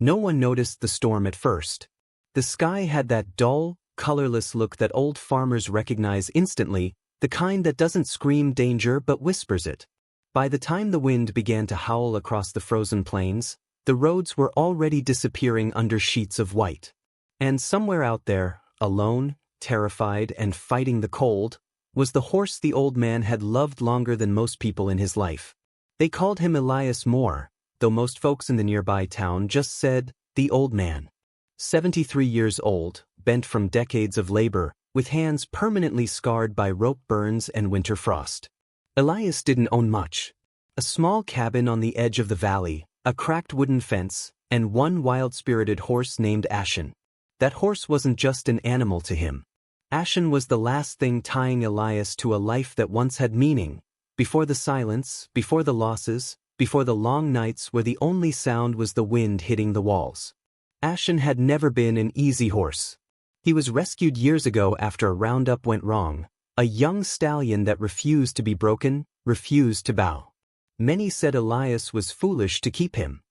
No one noticed the storm at first. The sky had that dull, colorless look that old farmers recognize instantly, the kind that doesn't scream danger but whispers it. By the time the wind began to howl across the frozen plains, the roads were already disappearing under sheets of white. And somewhere out there, alone, terrified and fighting the cold, was the horse the old man had loved longer than most people in his life. They called him Elias Moore, though most folks in the nearby town just said, the old man. 73 years old, bent from decades of labor, with hands permanently scarred by rope burns and winter frost. Elias didn't own much. A small cabin on the edge of the valley, a cracked wooden fence, and one wild-spirited horse named Ashen. That horse wasn't just an animal to him. Ashen was the last thing tying Elias to a life that once had meaning, before the silence, before the losses, before the long nights where the only sound was the wind hitting the walls. Ashen had never been an easy horse. He was rescued years ago after a roundup went wrong, a young stallion that refused to be broken, refused to bow. Many said Elias was foolish to keep him.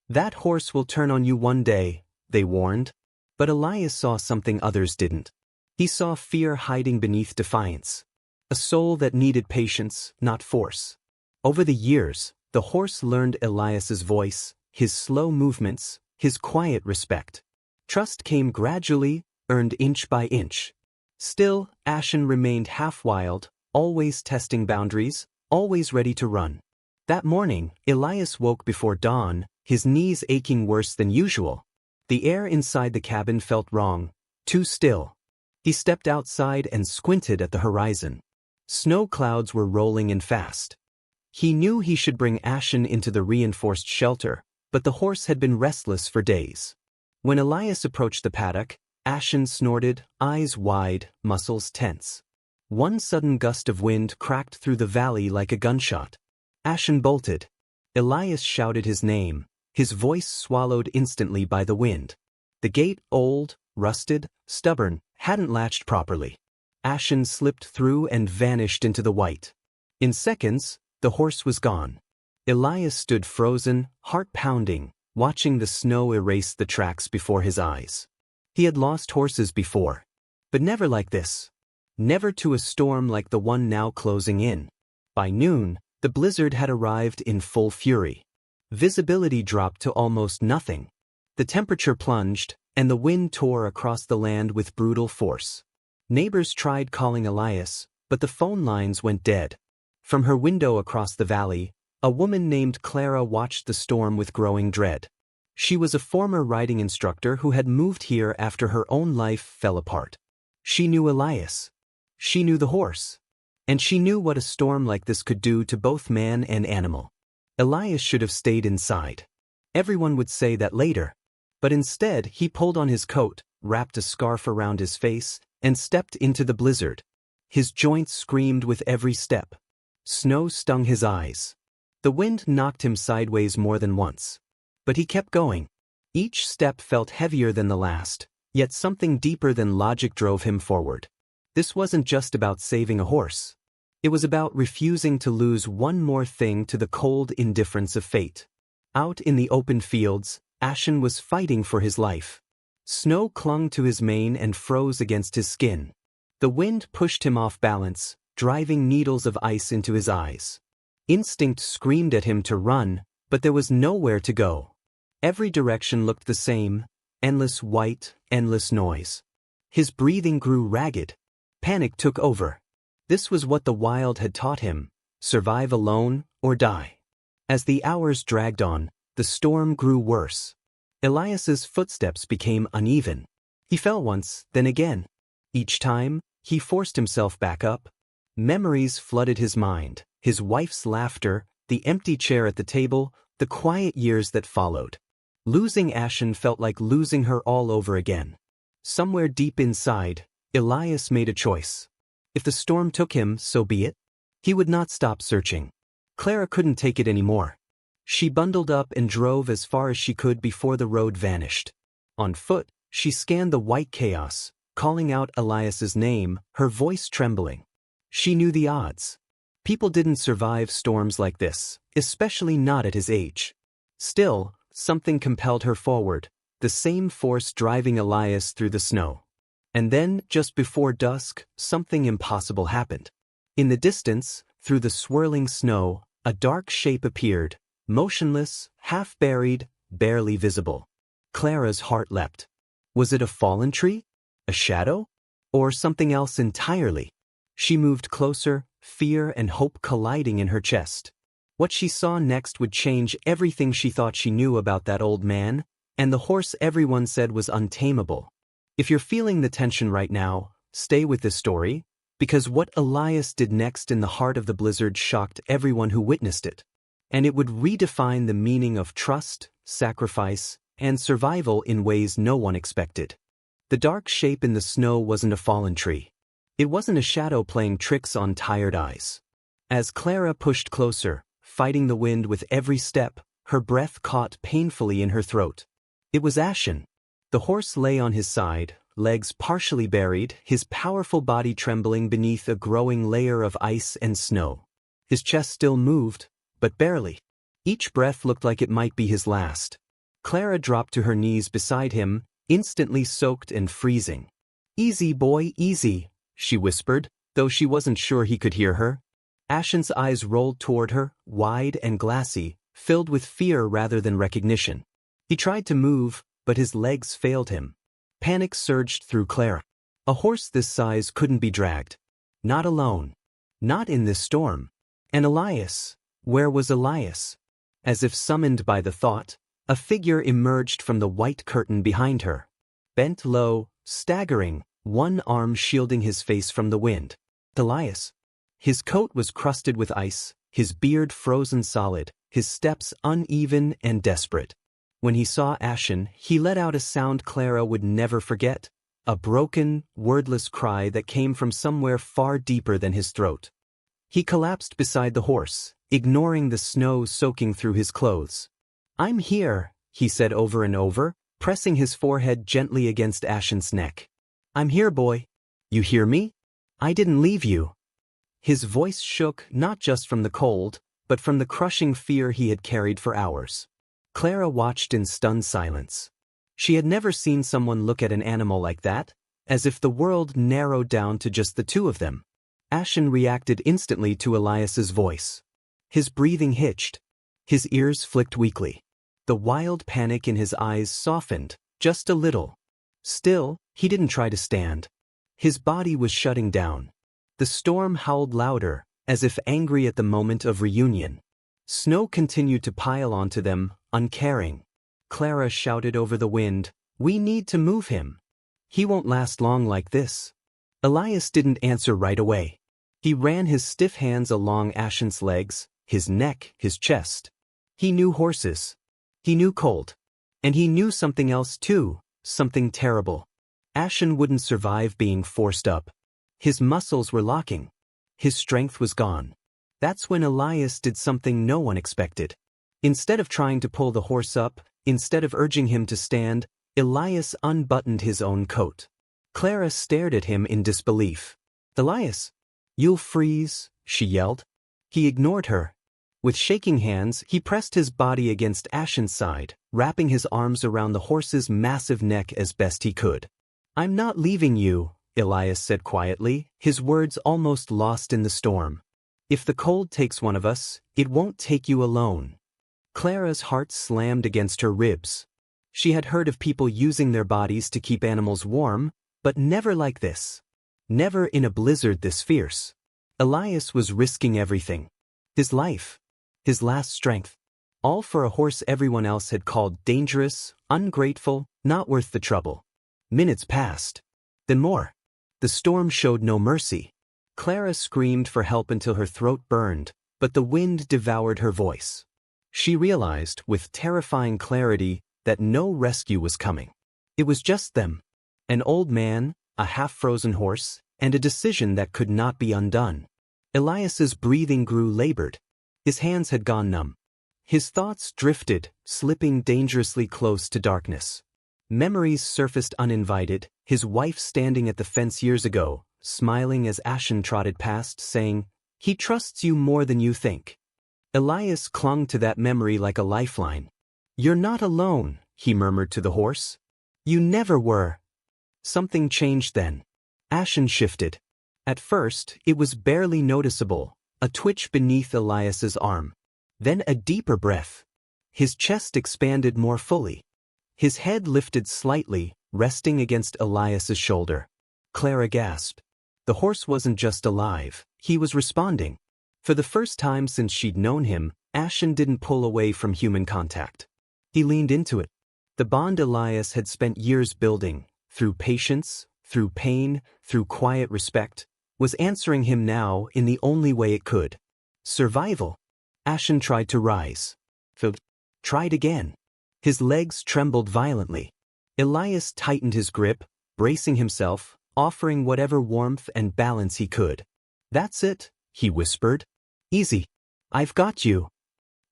That horse will turn on you one day, they warned. But Elias saw something others didn't. He saw fear hiding beneath defiance. A soul that needed patience, not force. Over the years, the horse learned Elias's voice, his slow movements, his quiet respect. Trust came gradually, earned inch by inch. Still, Ashen remained half-wild, always testing boundaries, always ready to run. That morning, Elias woke before dawn, his knees aching worse than usual. The air inside the cabin felt wrong, too still. He stepped outside and squinted at the horizon. Snow clouds were rolling in fast. He knew he should bring Ashen into the reinforced shelter, but the horse had been restless for days. When Elias approached the paddock, Ashen snorted, eyes wide, muscles tense. One sudden gust of wind cracked through the valley like a gunshot. Ashen bolted. Elias shouted his name, his voice swallowed instantly by the wind. The gate, old, rusted, stubborn, hadn't latched properly. Ashen slipped through and vanished into the white. In seconds, the horse was gone. Elias stood frozen, heart pounding, watching the snow erase the tracks before his eyes. He had lost horses before, but never like this. Never to a storm like the one now closing in. By noon, the blizzard had arrived in full fury. Visibility dropped to almost nothing. The temperature plunged, and the wind tore across the land with brutal force. Neighbors tried calling Elias, but the phone lines went dead. From her window across the valley, a woman named Clara watched the storm with growing dread. She was a former riding instructor who had moved here after her own life fell apart. She knew Elias. She knew the horse. And she knew what a storm like this could do to both man and animal. Elias should have stayed inside. Everyone would say that later. But instead, he pulled on his coat, wrapped a scarf around his face, and stepped into the blizzard. His joints screamed with every step. Snow stung his eyes. The wind knocked him sideways more than once. But he kept going. Each step felt heavier than the last, yet something deeper than logic drove him forward. This wasn't just about saving a horse. It was about refusing to lose one more thing to the cold indifference of fate. Out in the open fields, Ashen was fighting for his life. Snow clung to his mane and froze against his skin. The wind pushed him off balance, driving needles of ice into his eyes. Instinct screamed at him to run, but there was nowhere to go. Every direction looked the same, endless white, endless noise. His breathing grew ragged. Panic took over. This was what the wild had taught him: survive alone or die. As the hours dragged on, the storm grew worse. Elias's footsteps became uneven. He fell once, then again. Each time, he forced himself back up. Memories flooded his mind, his wife's laughter, the empty chair at the table, the quiet years that followed. Losing Ashen felt like losing her all over again. Somewhere deep inside, Elias made a choice. If the storm took him, so be it. He would not stop searching. Clara couldn't take it anymore. She bundled up and drove as far as she could before the road vanished. On foot, she scanned the white chaos, calling out Elias's name, her voice trembling. She knew the odds. People didn't survive storms like this, especially not at his age. Still, something compelled her forward, the same force driving Elias through the snow. And then, just before dusk, something impossible happened. In the distance, through the swirling snow, a dark shape appeared, motionless, half-buried, barely visible. Clara's heart leapt. Was it a fallen tree? A shadow? Or something else entirely? She moved closer, fear and hope colliding in her chest. What she saw next would change everything she thought she knew about that old man, and the horse everyone said was untamable. If you're feeling the tension right now, stay with this story, because what Elias did next in the heart of the blizzard shocked everyone who witnessed it. And it would redefine the meaning of trust, sacrifice, and survival in ways no one expected. The dark shape in the snow wasn't a fallen tree. It wasn't a shadow playing tricks on tired eyes. As Clara pushed closer, fighting the wind with every step, her breath caught painfully in her throat. It was Ashen. The horse lay on his side, legs partially buried, his powerful body trembling beneath a growing layer of ice and snow. His chest still moved, but barely. Each breath looked like it might be his last. Clara dropped to her knees beside him, instantly soaked and freezing. "Easy, boy, easy," she whispered, though she wasn't sure he could hear her. Ashen's eyes rolled toward her, wide and glassy, filled with fear rather than recognition. He tried to move, but his legs failed him. Panic surged through Clara. A horse this size couldn't be dragged. Not alone. Not in this storm. And Elias? Where was Elias? As if summoned by the thought, a figure emerged from the white curtain behind her. Bent low, staggering, one arm shielding his face from the wind. Elias. His coat was crusted with ice, his beard frozen solid, his steps uneven and desperate. When he saw Ashen, he let out a sound Clara would never forget, a broken, wordless cry that came from somewhere far deeper than his throat. He collapsed beside the horse, ignoring the snow soaking through his clothes. "I'm here," he said over and over, pressing his forehead gently against Ashen's neck. "I'm here, boy. You hear me? I didn't leave you." His voice shook not just from the cold, but from the crushing fear he had carried for hours. Clara watched in stunned silence. She had never seen someone look at an animal like that, as if the world narrowed down to just the two of them. Ashen reacted instantly to Elias's voice. His breathing hitched. His ears flicked weakly. The wild panic in his eyes softened, just a little. Still, he didn't try to stand. His body was shutting down. The storm howled louder, as if angry at the moment of reunion. Snow continued to pile onto them, uncaring. Clara shouted over the wind, "We need to move him. He won't last long like this." Elias didn't answer right away. He ran his stiff hands along Ashen's legs, his neck, his chest. He knew horses. He knew cold. And he knew something else too, something terrible. Ashen wouldn't survive being forced up. His muscles were locking. His strength was gone. That's when Elias did something no one expected. Instead of trying to pull the horse up, instead of urging him to stand, Elias unbuttoned his own coat. Clara stared at him in disbelief. "Elias, you'll freeze," she yelled. He ignored her. With shaking hands, he pressed his body against Ashen's side, wrapping his arms around the horse's massive neck as best he could. "I'm not leaving you," Elias said quietly, his words almost lost in the storm. "If the cold takes one of us, it won't take you alone." Clara's heart slammed against her ribs. She had heard of people using their bodies to keep animals warm, but never like this. Never in a blizzard this fierce. Elias was risking everything. His life. His last strength. All for a horse everyone else had called dangerous, ungrateful, not worth the trouble. Minutes passed. Then more. The storm showed no mercy. Clara screamed for help until her throat burned, but the wind devoured her voice. She realized, with terrifying clarity, that no rescue was coming. It was just them. An old man, a half-frozen horse, and a decision that could not be undone. Elias's breathing grew labored. His hands had gone numb. His thoughts drifted, slipping dangerously close to darkness. Memories surfaced uninvited, his wife standing at the fence years ago, smiling as Ashen trotted past, saying, "He trusts you more than you think." Elias clung to that memory like a lifeline. "You're not alone," he murmured to the horse. "You never were." Something changed then. Ashen shifted. At first, it was barely noticeable, a twitch beneath Elias's arm. Then a deeper breath. His chest expanded more fully. His head lifted slightly, resting against Elias's shoulder. Clara gasped. The horse wasn't just alive, he was responding. For the first time since she'd known him, Ashen didn't pull away from human contact. He leaned into it. The bond Elias had spent years building, through patience, through pain, through quiet respect, was answering him now in the only way it could. Survival. Ashen tried to rise. Tried again. His legs trembled violently. Elias tightened his grip, bracing himself, offering whatever warmth and balance he could. "That's it," he whispered. "Easy. I've got you."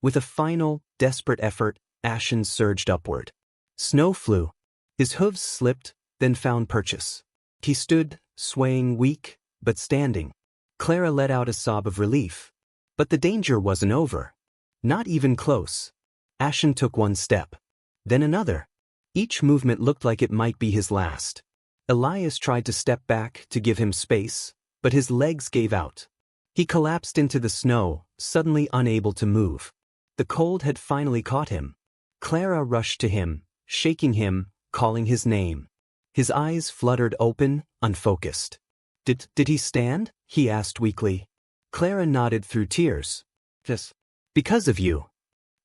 With a final, desperate effort, Ashen surged upward. Snow flew. His hooves slipped, then found purchase. He stood, swaying weak, but standing. Clara let out a sob of relief. But the danger wasn't over. Not even close. Ashen took one step. Then another. Each movement looked like it might be his last. Elias tried to step back to give him space, but his legs gave out. He collapsed into the snow, suddenly unable to move. The cold had finally caught him. Clara rushed to him, shaking him, calling his name. His eyes fluttered open, unfocused. Did he stand?" he asked weakly. Clara nodded through tears. "Just because of you."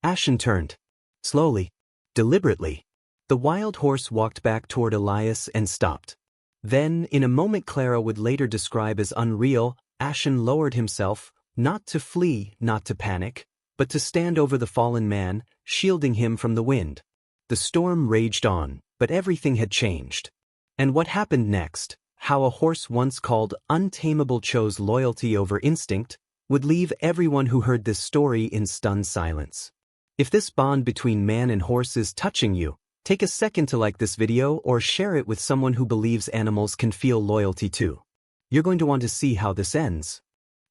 Ashen turned. Slowly. Deliberately. The wild horse walked back toward Elias and stopped. Then, in a moment Clara would later describe as unreal, Ashen lowered himself, not to flee, not to panic, but to stand over the fallen man, shielding him from the wind. The storm raged on, but everything had changed. And what happened next, how a horse once called untamable chose loyalty over instinct, would leave everyone who heard this story in stunned silence. If this bond between man and horse is touching you, take a second to like this video or share it with someone who believes animals can feel loyalty too. You're going to want to see how this ends.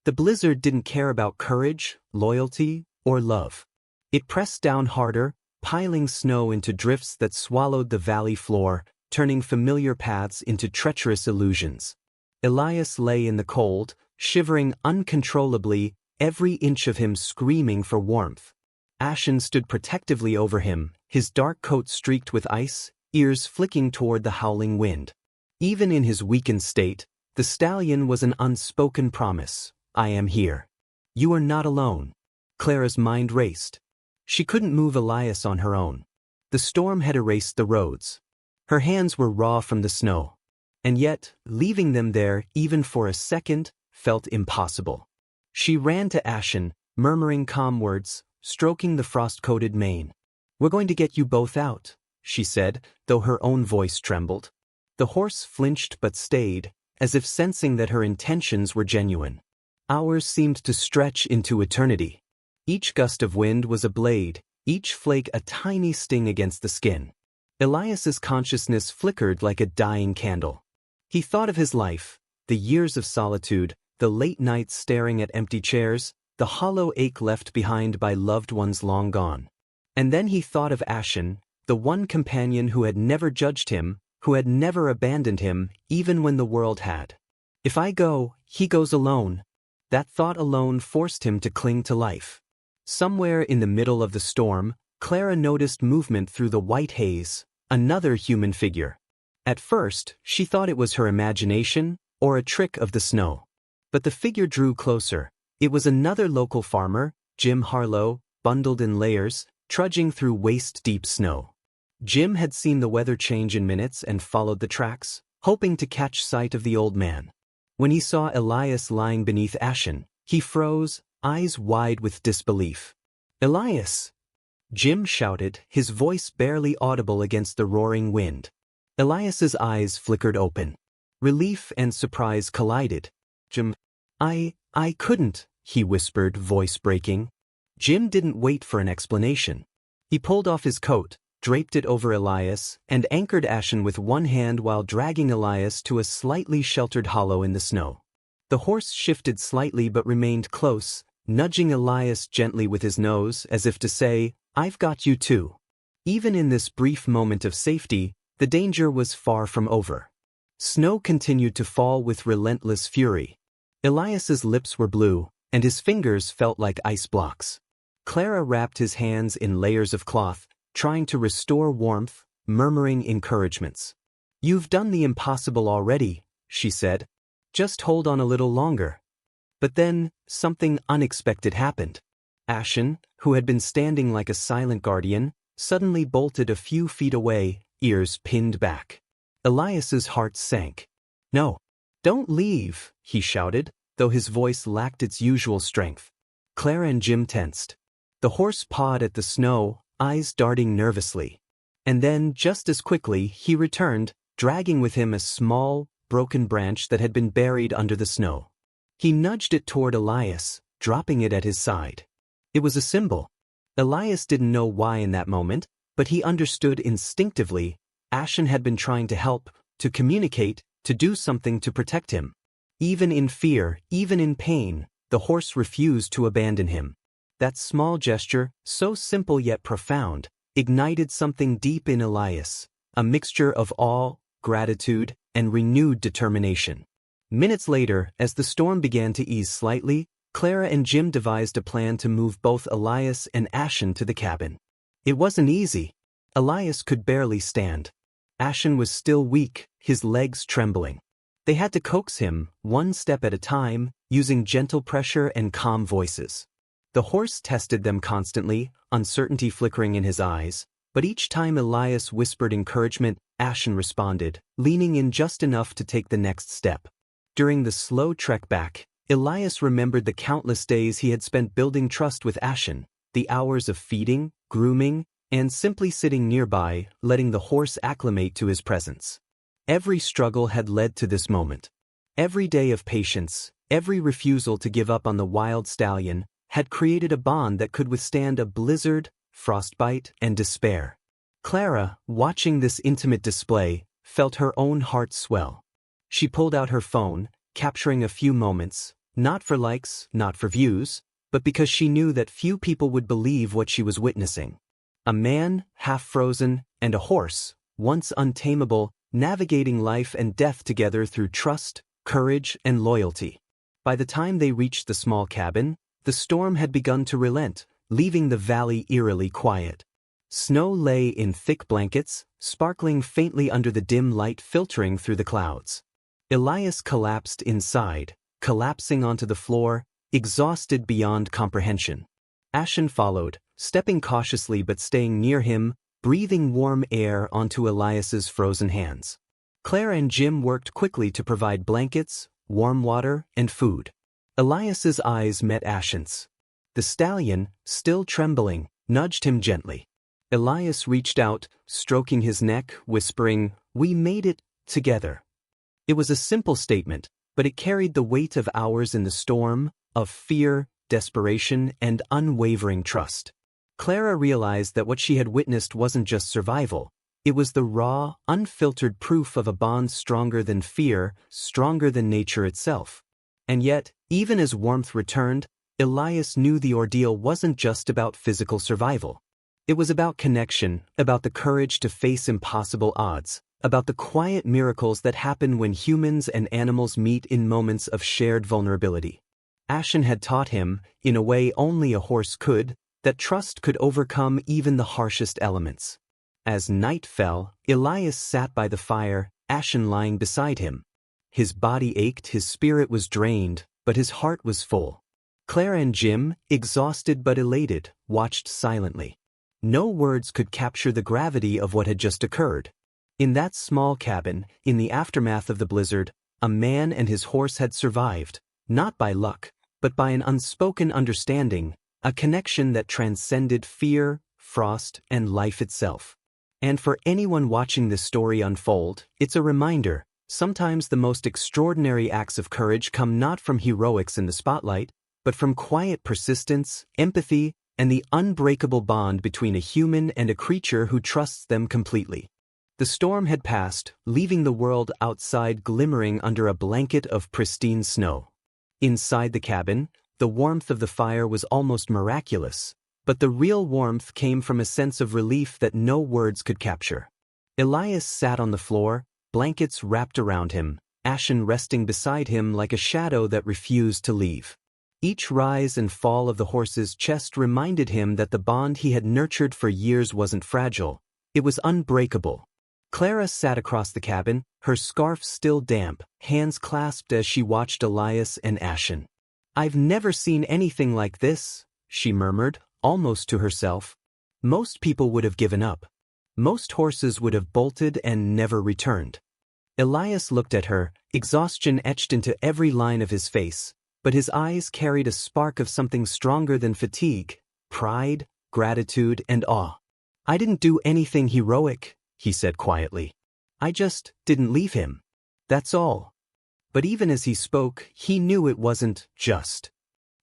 The blizzard didn't care about courage, loyalty, or love. It pressed down harder, piling snow into drifts that swallowed the valley floor, turning familiar paths into treacherous illusions. Elias lay in the cold, shivering uncontrollably, every inch of him screaming for warmth. Ashen stood protectively over him, his dark coat streaked with ice, ears flicking toward the howling wind. Even in his weakened state, the stallion was an unspoken promise. "I am here. You are not alone." Clara's mind raced. She couldn't move Elias on her own. The storm had erased the roads. Her hands were raw from the snow. And yet, leaving them there even for a second felt impossible. She ran to Ashen, murmuring calm words, stroking the frost-coated mane. "We're going to get you both out," she said, though her own voice trembled. The horse flinched but stayed, as if sensing that her intentions were genuine. Hours seemed to stretch into eternity. Each gust of wind was a blade, each flake a tiny sting against the skin. Elias's consciousness flickered like a dying candle. He thought of his life, the years of solitude, the late nights staring at empty chairs, the hollow ache left behind by loved ones long gone. And then he thought of Ashen, the one companion who had never judged him, who had never abandoned him, even when the world had. If I go, he goes alone. That thought alone forced him to cling to life. Somewhere in the middle of the storm, Clara noticed movement through the white haze, another human figure. At first, she thought it was her imagination, or a trick of the snow. But the figure drew closer. It was another local farmer, Jim Harlow, bundled in layers, trudging through waist-deep snow. Jim had seen the weather change in minutes and followed the tracks, hoping to catch sight of the old man. When he saw Elias lying beneath Ashen, he froze, eyes wide with disbelief. "Elias!" Jim shouted, his voice barely audible against the roaring wind. Elias's eyes flickered open. Relief and surprise collided. "Jim, I couldn't," he whispered, voice breaking. Jim didn't wait for an explanation. He pulled off his coat, draped it over Elias, and anchored Ashen with one hand while dragging Elias to a slightly sheltered hollow in the snow. The horse shifted slightly but remained close, nudging Elias gently with his nose as if to say, "I've got you too." Even in this brief moment of safety, the danger was far from over. Snow continued to fall with relentless fury. Elias's lips were blue, and his fingers felt like ice blocks. Clara wrapped his hands in layers of cloth, trying to restore warmth, murmuring encouragements. "You've done the impossible already," she said. "Just hold on a little longer." But then, something unexpected happened. Ashen, who had been standing like a silent guardian, suddenly bolted a few feet away, ears pinned back. Elias's heart sank. "No, don't leave," he shouted, though his voice lacked its usual strength. Clara and Jim tensed. The horse pawed at the snow, eyes darting nervously. And then, just as quickly, he returned, dragging with him a small, broken branch that had been buried under the snow. He nudged it toward Elias, dropping it at his side. It was a symbol. Elias didn't know why in that moment, but he understood instinctively. Ashen had been trying to help, to communicate, to do something to protect him. Even in fear, even in pain, the horse refused to abandon him. That small gesture, so simple yet profound, ignited something deep in Elias, a mixture of awe, gratitude, and renewed determination. Minutes later, as the storm began to ease slightly, Clara and Jim devised a plan to move both Elias and Ashen to the cabin. It wasn't easy. Elias could barely stand. Ashen was still weak, his legs trembling. They had to coax him, one step at a time, using gentle pressure and calm voices. The horse tested them constantly, uncertainty flickering in his eyes, but each time Elias whispered encouragement, Ashen responded, leaning in just enough to take the next step. During the slow trek back, Elias remembered the countless days he had spent building trust with Ashen, the hours of feeding, grooming, and simply sitting nearby, letting the horse acclimate to his presence. Every struggle had led to this moment. Every day of patience, every refusal to give up on the wild stallion, had created a bond that could withstand a blizzard, frostbite, and despair. Clara, watching this intimate display, felt her own heart swell. She pulled out her phone, capturing a few moments, not for likes, not for views, but because she knew that few people would believe what she was witnessing. A man, half frozen, and a horse, once untamable, navigating life and death together through trust, courage, and loyalty. By the time they reached the small cabin, the storm had begun to relent, leaving the valley eerily quiet. Snow lay in thick blankets, sparkling faintly under the dim light filtering through the clouds. Elias collapsed inside, collapsing onto the floor, exhausted beyond comprehension. Ashen followed, stepping cautiously but staying near him, breathing warm air onto Elias's frozen hands. Clara and Jim worked quickly to provide blankets, warm water, and food. Elias's eyes met Ashen's. The stallion, still trembling, nudged him gently. Elias reached out, stroking his neck, whispering, "We made it, together." It was a simple statement, but it carried the weight of hours in the storm, of fear, desperation, and unwavering trust. Clara realized that what she had witnessed wasn't just survival. It was the raw, unfiltered proof of a bond stronger than fear, stronger than nature itself. And yet, even as warmth returned, Elias knew the ordeal wasn't just about physical survival. It was about connection, about the courage to face impossible odds, about the quiet miracles that happen when humans and animals meet in moments of shared vulnerability. Ashen had taught him, in a way only a horse could, that trust could overcome even the harshest elements. As night fell, Elias sat by the fire, Ashen lying beside him. His body ached, his spirit was drained, but his heart was full. Clara and Jim, exhausted but elated, watched silently. No words could capture the gravity of what had just occurred. In that small cabin, in the aftermath of the blizzard, a man and his horse had survived, not by luck, but by an unspoken understanding, a connection that transcended fear, frost, and life itself. And for anyone watching this story unfold, it's a reminder, sometimes the most extraordinary acts of courage come not from heroics in the spotlight, but from quiet persistence, empathy, and the unbreakable bond between a human and a creature who trusts them completely. The storm had passed, leaving the world outside glimmering under a blanket of pristine snow. Inside the cabin, the warmth of the fire was almost miraculous. But the real warmth came from a sense of relief that no words could capture. Elias sat on the floor, blankets wrapped around him, Ashen resting beside him like a shadow that refused to leave. Each rise and fall of the horse's chest reminded him that the bond he had nurtured for years wasn't fragile, it was unbreakable. Clara sat across the cabin, her scarf still damp, hands clasped as she watched Elias and Ashen. "I've never seen anything like this," she murmured, almost to herself. Most people would have given up. Most horses would have bolted and never returned. Elias looked at her, exhaustion etched into every line of his face, but his eyes carried a spark of something stronger than fatigue, pride, gratitude, and awe. "I didn't do anything heroic," he said quietly. "I just didn't leave him. That's all." But even as he spoke, he knew it wasn't just.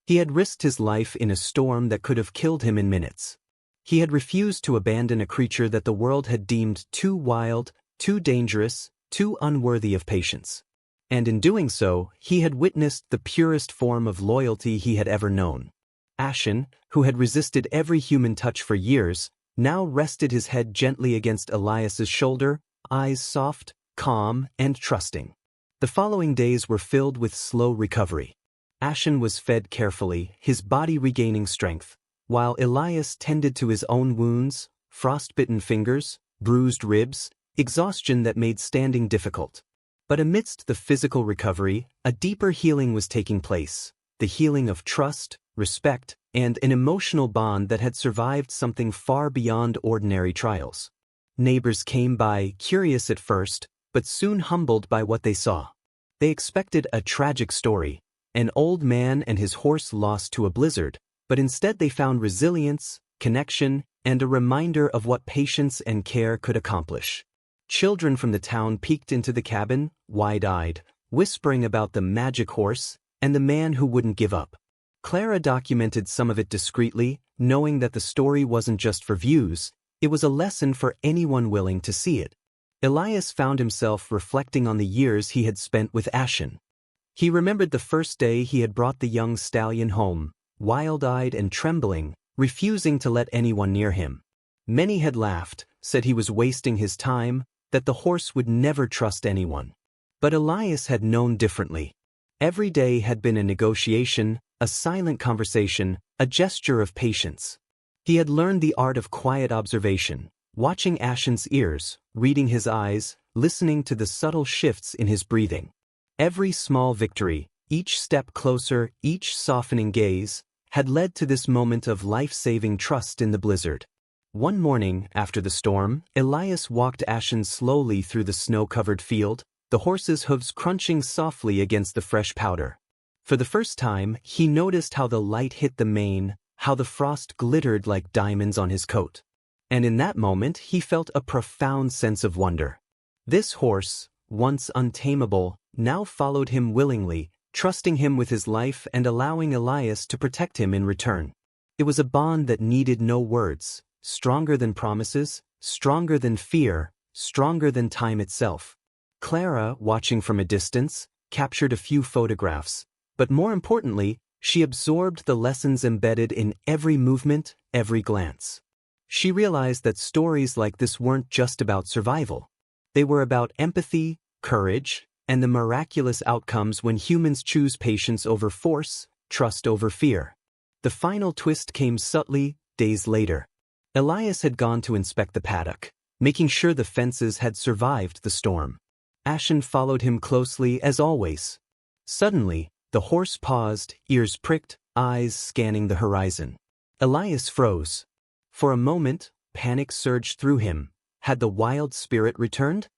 He had risked his life in a storm that could have killed him in minutes. He had refused to abandon a creature that the world had deemed too wild, too dangerous, too unworthy of patience. And in doing so, he had witnessed the purest form of loyalty he had ever known. Ashen, who had resisted every human touch for years, now rested his head gently against Elias's shoulder, eyes soft, calm, and trusting. The following days were filled with slow recovery. Ashen was fed carefully, his body regaining strength, while Elias tended to his own wounds, frostbitten fingers, bruised ribs, exhaustion that made standing difficult. But amidst the physical recovery, a deeper healing was taking place, the healing of trust, respect, and an emotional bond that had survived something far beyond ordinary trials. Neighbors came by, curious at first, but soon humbled by what they saw. They expected a tragic story, an old man and his horse lost to a blizzard, but instead they found resilience, connection, and a reminder of what patience and care could accomplish. Children from the town peeked into the cabin, wide-eyed, whispering about the magic horse and the man who wouldn't give up. Clara documented some of it discreetly, knowing that the story wasn't just for views, it was a lesson for anyone willing to see it. Elias found himself reflecting on the years he had spent with Ashen. He remembered the first day he had brought the young stallion home, wild-eyed and trembling, refusing to let anyone near him. Many had laughed, said he was wasting his time, that the horse would never trust anyone. But Elias had known differently. Every day had been a negotiation, a silent conversation, a gesture of patience. He had learned the art of quiet observation, watching Ashen's ears, reading his eyes, listening to the subtle shifts in his breathing. Every small victory, each step closer, each softening gaze, had led to this moment of life-saving trust in the blizzard. One morning, after the storm, Elias walked Ashen slowly through the snow-covered field, the horse's hooves crunching softly against the fresh powder. For the first time, he noticed how the light hit the mane, how the frost glittered like diamonds on his coat. And in that moment, he felt a profound sense of wonder. This horse, once untamable, now followed him willingly, trusting him with his life and allowing Elias to protect him in return. It was a bond that needed no words. Stronger than promises, stronger than fear, stronger than time itself. Clara, watching from a distance, captured a few photographs, but more importantly, she absorbed the lessons embedded in every movement, every glance. She realized that stories like this weren't just about survival. They were about empathy, courage, and the miraculous outcomes when humans choose patience over force, trust over fear. The final twist came subtly, days later. Elias had gone to inspect the paddock, making sure the fences had survived the storm. Ashen followed him closely as always. Suddenly, the horse paused, ears pricked, eyes scanning the horizon. Elias froze. For a moment, panic surged through him. Had the wild spirit returned?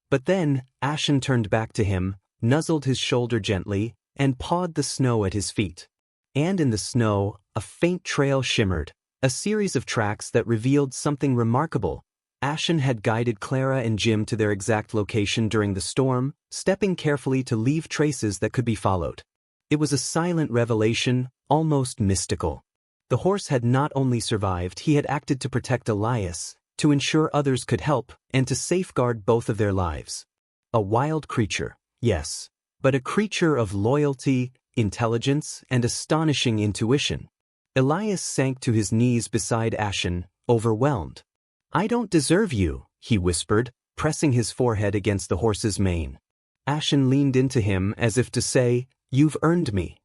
But then, Ashen turned back to him, nuzzled his shoulder gently, and pawed the snow at his feet. And in the snow, a faint trail shimmered. A series of tracks that revealed something remarkable. Ashen had guided Clara and Jim to their exact location during the storm, stepping carefully to leave traces that could be followed. It was a silent revelation, almost mystical. The horse had not only survived, he had acted to protect Elias, to ensure others could help, and to safeguard both of their lives. A wild creature, yes, but a creature of loyalty, intelligence, and astonishing intuition. Elias sank to his knees beside Ashen, overwhelmed. "I don't deserve you," he whispered, pressing his forehead against the horse's mane. Ashen leaned into him as if to say, "You've earned me.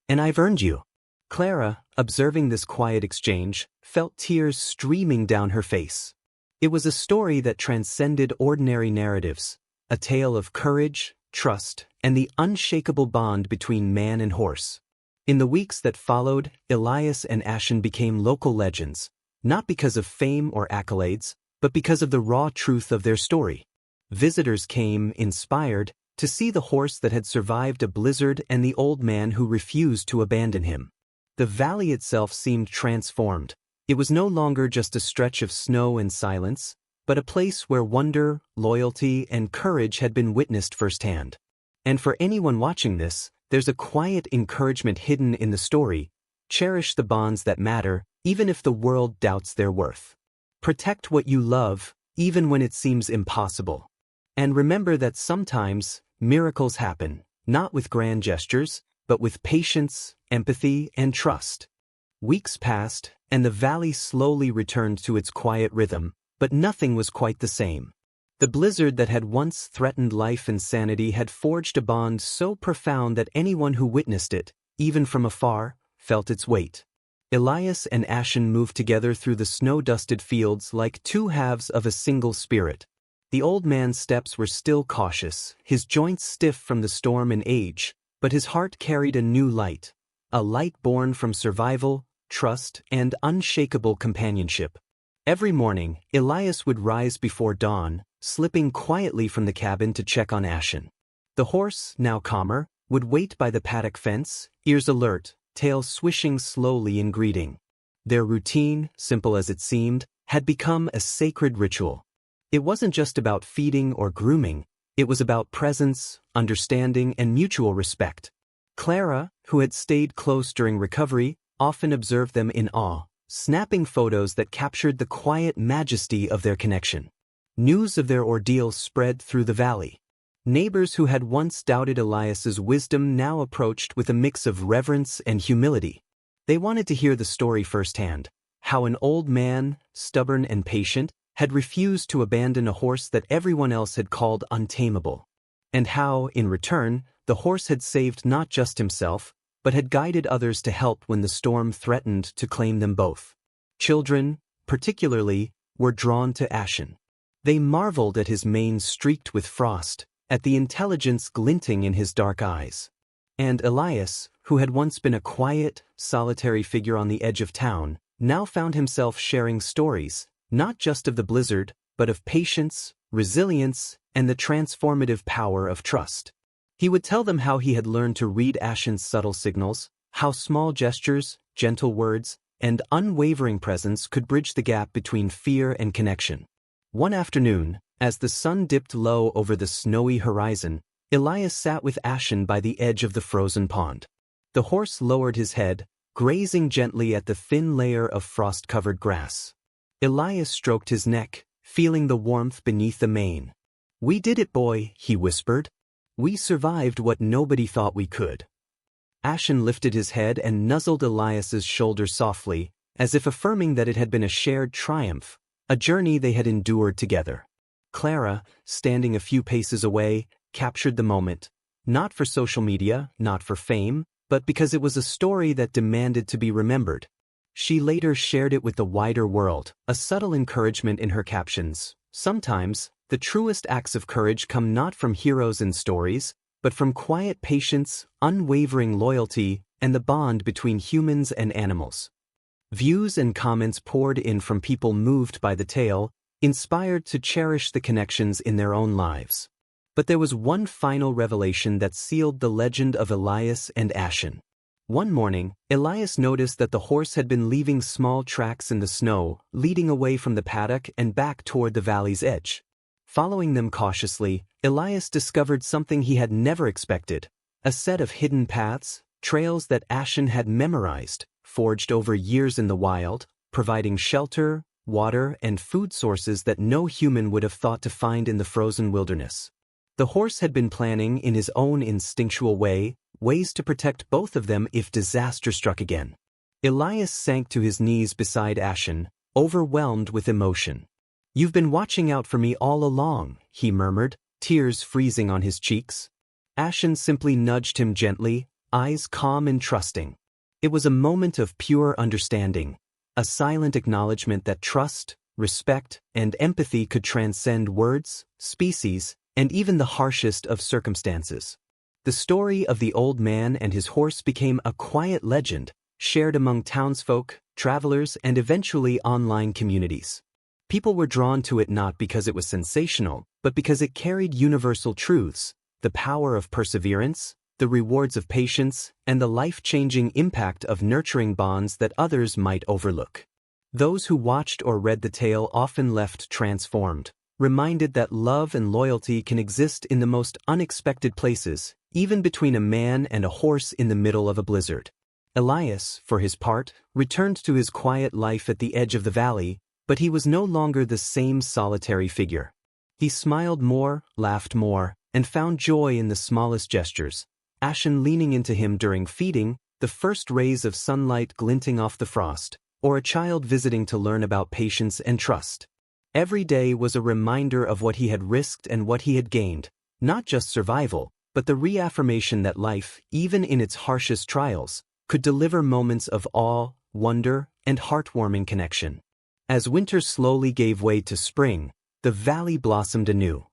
And I've earned you." Clara, observing this quiet exchange, felt tears streaming down her face. It was a story that transcended ordinary narratives, a tale of courage, trust, and the unshakable bond between man and horse. In the weeks that followed, Elias and Ashen became local legends, not because of fame or accolades, but because of the raw truth of their story. Visitors came, inspired, to see the horse that had survived a blizzard and the old man who refused to abandon him. The valley itself seemed transformed. It was no longer just a stretch of snow and silence, but a place where wonder, loyalty, and courage had been witnessed firsthand. And for anyone watching this, there's a quiet encouragement hidden in the story. Cherish the bonds that matter, even if the world doubts their worth. Protect what you love, even when it seems impossible. And remember that sometimes, miracles happen, not with grand gestures, but with patience, empathy, and trust. Weeks passed, and the valley slowly returned to its quiet rhythm, but nothing was quite the same. The blizzard that had once threatened life and sanity had forged a bond so profound that anyone who witnessed it, even from afar, felt its weight. Elias and Ashen moved together through the snow-dusted fields like two halves of a single spirit. The old man's steps were still cautious, his joints stiff from the storm and age, but his heart carried a new light, a light born from survival, trust, and unshakable companionship. Every morning, Elias would rise before dawn, slipping quietly from the cabin to check on Ashen. The horse, now calmer, would wait by the paddock fence, ears alert, tail swishing slowly in greeting. Their routine, simple as it seemed, had become a sacred ritual. It wasn't just about feeding or grooming, it was about presence, understanding, and mutual respect. Clara, who had stayed close during recovery, often observed them in awe, snapping photos that captured the quiet majesty of their connection. News of their ordeal spread through the valley. Neighbors who had once doubted Elias's wisdom now approached with a mix of reverence and humility. They wanted to hear the story firsthand, how an old man, stubborn and patient, had refused to abandon a horse that everyone else had called untamable, and how, in return, the horse had saved not just himself, but had guided others to help when the storm threatened to claim them both. Children, particularly, were drawn to Ashen. They marveled at his mane streaked with frost, at the intelligence glinting in his dark eyes. And Elias, who had once been a quiet, solitary figure on the edge of town, now found himself sharing stories, not just of the blizzard, but of patience, resilience, and the transformative power of trust. He would tell them how he had learned to read Ashen's subtle signals, how small gestures, gentle words, and unwavering presence could bridge the gap between fear and connection. One afternoon, as the sun dipped low over the snowy horizon, Elias sat with Ashen by the edge of the frozen pond. The horse lowered his head, grazing gently at the thin layer of frost-covered grass. Elias stroked his neck, feeling the warmth beneath the mane. "We did it, boy," he whispered. "We survived what nobody thought we could." Ashen lifted his head and nuzzled Elias's shoulder softly, as if affirming that it had been a shared triumph, a journey they had endured together. Clara, standing a few paces away, captured the moment, not for social media, not for fame, but because it was a story that demanded to be remembered. She later shared it with the wider world, a subtle encouragement in her captions. Sometimes, the truest acts of courage come not from heroes in stories, but from quiet patience, unwavering loyalty, and the bond between humans and animals. Views and comments poured in from people moved by the tale, inspired to cherish the connections in their own lives. But there was one final revelation that sealed the legend of Elias and Ashen. One morning, Elias noticed that the horse had been leaving small tracks in the snow, leading away from the paddock and back toward the valley's edge. Following them cautiously, Elias discovered something he had never expected, a set of hidden paths, trails that Ashen had memorized, forged over years in the wild, providing shelter, water, and food sources that no human would have thought to find in the frozen wilderness. The horse had been planning in his own instinctual way, ways to protect both of them if disaster struck again. Elias sank to his knees beside Ashen, overwhelmed with emotion. "You've been watching out for me all along," he murmured, tears freezing on his cheeks. Ashen simply nudged him gently, eyes calm and trusting. It was a moment of pure understanding, a silent acknowledgement that trust, respect, and empathy could transcend words, species, and even the harshest of circumstances. The story of the old man and his horse became a quiet legend, shared among townsfolk, travelers, and eventually online communities. People were drawn to it not because it was sensational, but because it carried universal truths: the power of perseverance, the rewards of patience, and the life-changing impact of nurturing bonds that others might overlook. Those who watched or read the tale often left transformed, reminded that love and loyalty can exist in the most unexpected places, even between a man and a horse in the middle of a blizzard. Elias, for his part, returned to his quiet life at the edge of the valley, but he was no longer the same solitary figure. He smiled more, laughed more, and found joy in the smallest gestures: Ashen leaning into him during feeding, the first rays of sunlight glinting off the frost, or a child visiting to learn about patience and trust. Every day was a reminder of what he had risked and what he had gained, not just survival, but the reaffirmation that life, even in its harshest trials, could deliver moments of awe, wonder, and heartwarming connection. As winter slowly gave way to spring, the valley blossomed anew.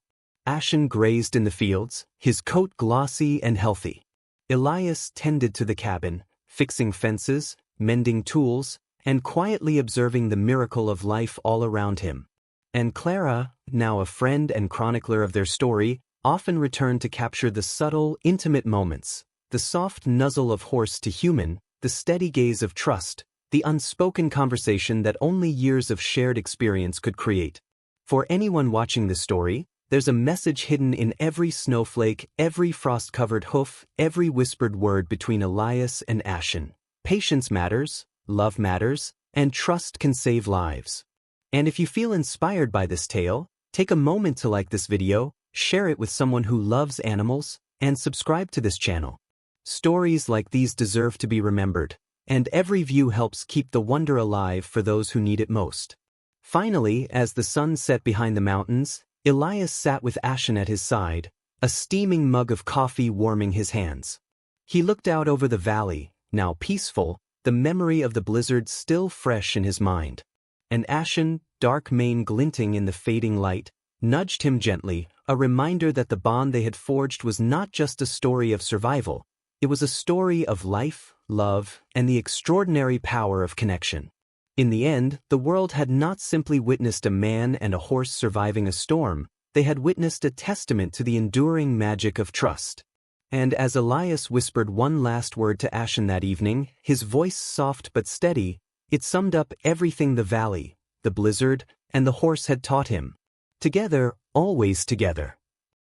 Ashen grazed in the fields, his coat glossy and healthy. Elias tended to the cabin, fixing fences, mending tools, and quietly observing the miracle of life all around him. And Clara, now a friend and chronicler of their story, often returned to capture the subtle, intimate moments: the soft nuzzle of horse to human, the steady gaze of trust, the unspoken conversation that only years of shared experience could create. For anyone watching this story, there's a message hidden in every snowflake, every frost-covered hoof, every whispered word between Elias and Ashen. Patience matters, love matters, and trust can save lives. And if you feel inspired by this tale, take a moment to like this video, share it with someone who loves animals, and subscribe to this channel. Stories like these deserve to be remembered, and every view helps keep the wonder alive for those who need it most. Finally, as the sun set behind the mountains, Elias sat with Ashen at his side, a steaming mug of coffee warming his hands. He looked out over the valley, now peaceful, the memory of the blizzard still fresh in his mind. And Ashen, dark mane glinting in the fading light, nudged him gently, a reminder that the bond they had forged was not just a story of survival, it was a story of life, love, and the extraordinary power of connection. In the end, the world had not simply witnessed a man and a horse surviving a storm, they had witnessed a testament to the enduring magic of trust. And as Elias whispered one last word to Ashen that evening, his voice soft but steady, it summed up everything the valley, the blizzard, and the horse had taught him. Together, always together.